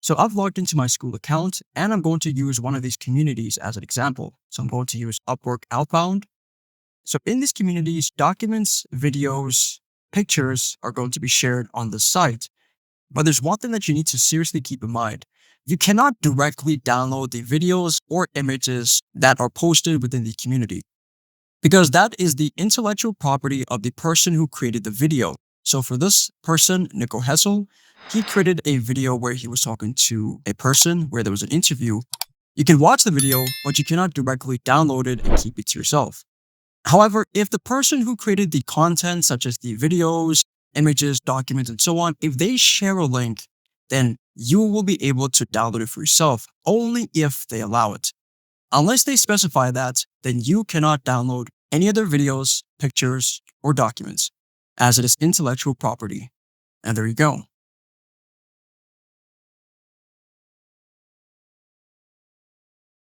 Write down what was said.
So I've logged into my Skool account and I'm going to use one of these communities as an example. So I'm going to use Upwork Outbound. So in these communities, documents, videos, pictures are going to be shared on the site. But there's one thing that you need to seriously keep in mind. You cannot directly download the videos or images that are posted within the community, because that is the intellectual property of the person who created the video. So for this person, Nico Hessel, he created a video where he was talking to a person where there was an interview. You can watch the video, but you cannot directly download it and keep it to yourself. However, if the person who created the content, such as the videos, images, documents, and so on, if they share a link, then you will be able to download it for yourself, only if they allow it. Unless they specify that, then you cannot download any of their videos, pictures, or documents, as it is intellectual property. And there you go.